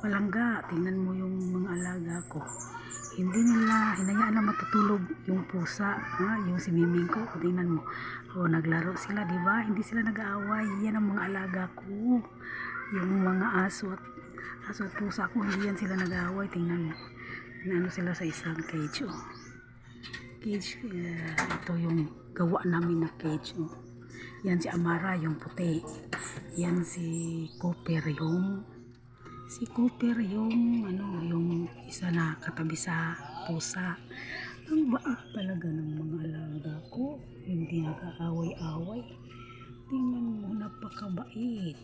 palangga, tingnan mo yung mga alaga ko. Hindi nila, hinayaan na matutulog yung pusa, yung si Miming ko. Tingnan mo. O, naglaro sila, di ba? Hindi sila nag-aaway. Yan ang mga alaga ko. Yung mga aso at pusa ko, hindi yan sila nag-aaway. Tingnan mo. Ano sila sa isang cage, oh. Cage, ito yung gawa namin na cage, oh. Yan si Amara, yung puti. Yan si Cooper, yung yung isa na katabi sa pusa. Ang bait talaga ng mga alaga ko. Hindi nag-aaway-away. Tingnan mo, napakabait.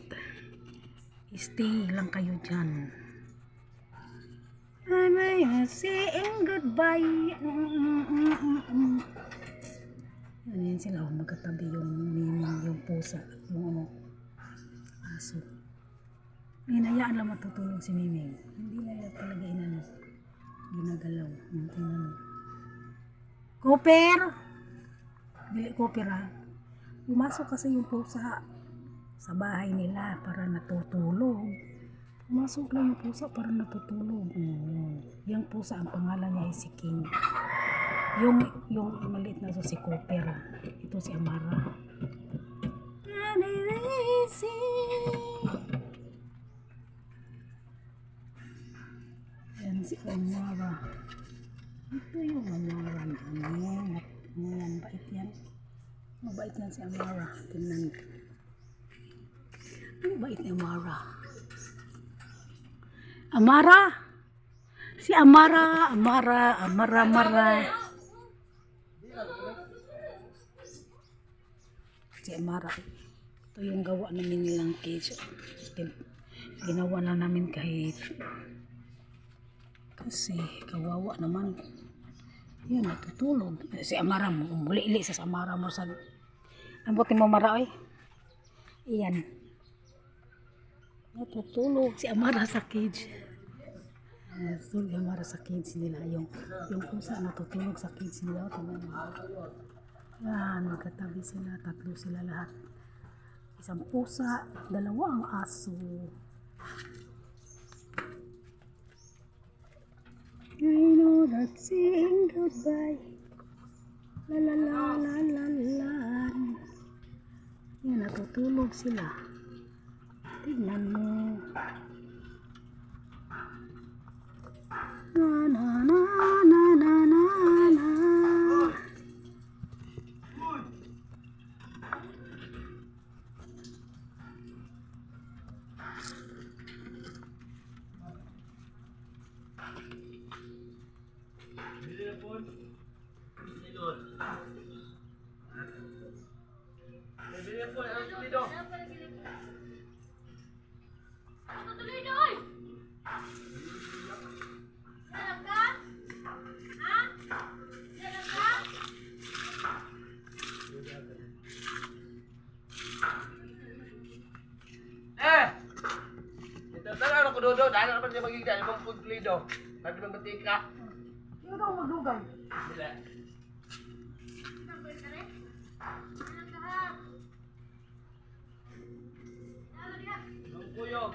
Stay lang kayo dyan. I'm saying goodbye. Ano yan sila, magkatabi yung pusa, yung aso. Hinayaan lang matutulog si Miming. Hindi nila talaga ginagalaw. Tingnan mo. Cooper! Dili Cooper, ha. Pumasok kasi yung pusa sa bahay nila para natutulog. Pumasok lang yung pusa para natutulog. Yung pusa, ang pangalan niya ay si King. Yung maliit na si Cooper. Ito si Amara. Yan si Amara. Ito yung Amara namin. Yan, bait yan. Mabait yan si Amara. Tingnan. Ano bait ni Amara? Amara! Si Amara! Amara. Si Amara. Ito yung gawa namin nilang cage. Ginawa na namin kahit kasi kawawa naman. Yan, natutulog. Si Amara mo, muli-ili sa Amara mo sa ambutin mo Mara, oy. Iyan. Natutulog si Amara sa cage. Si Amara sa cage nila. Yung pusa natutulog sa cage nila. Yan, magkatabi sila. 3 sila lahat. Isang pusa, 2 ang aso. I know that saying goodbye. La la la la la la. Yan, natutulog sila. Tignan mo. Na na na na na na na. Dodo, dahil naman siya magiging ibang pagklido. Sabi ng batika. Sino daw magdugay? Sila. Ang kuyog.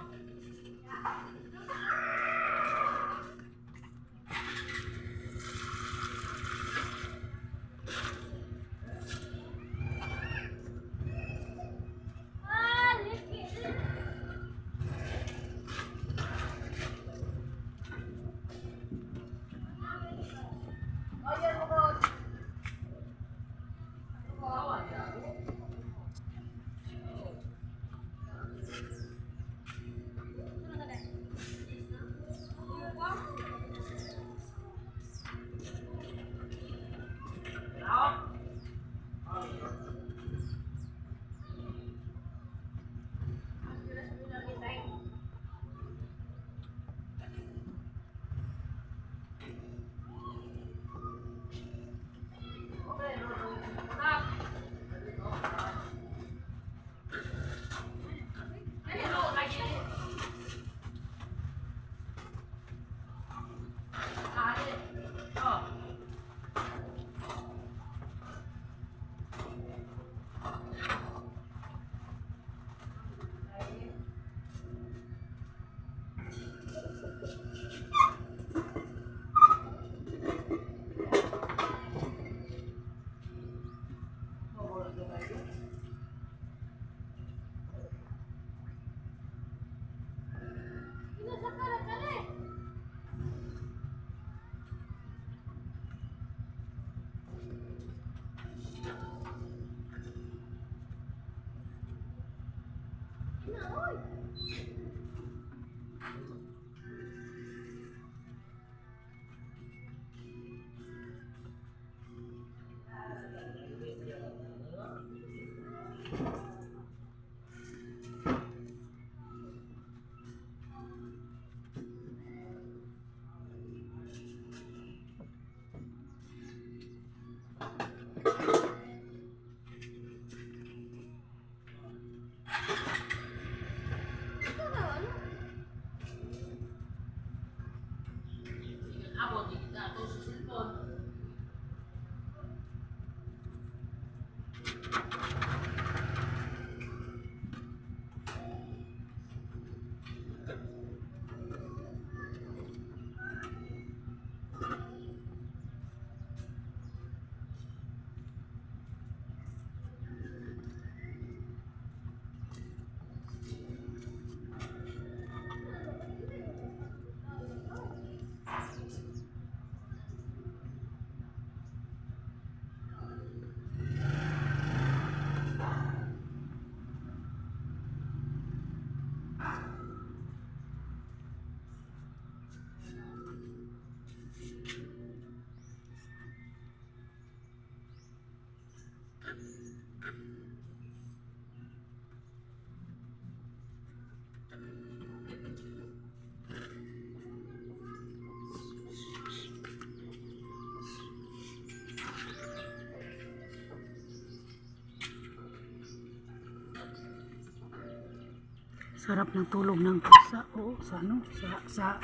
Sarap ng tulog ng pusa. Oo, sa ano? Sa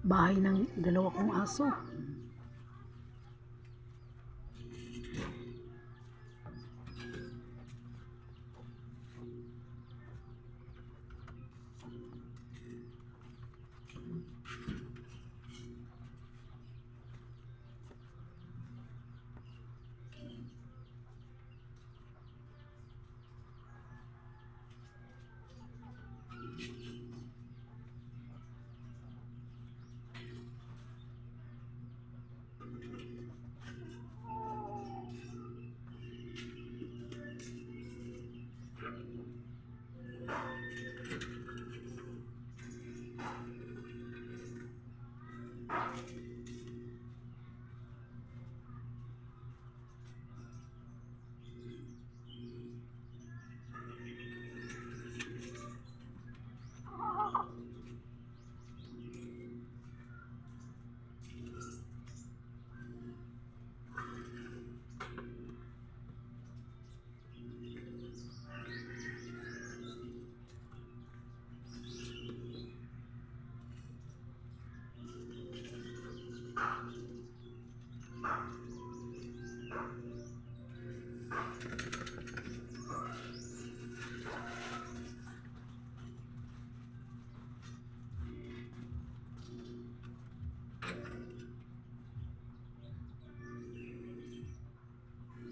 bahay ng dalawa kong aso.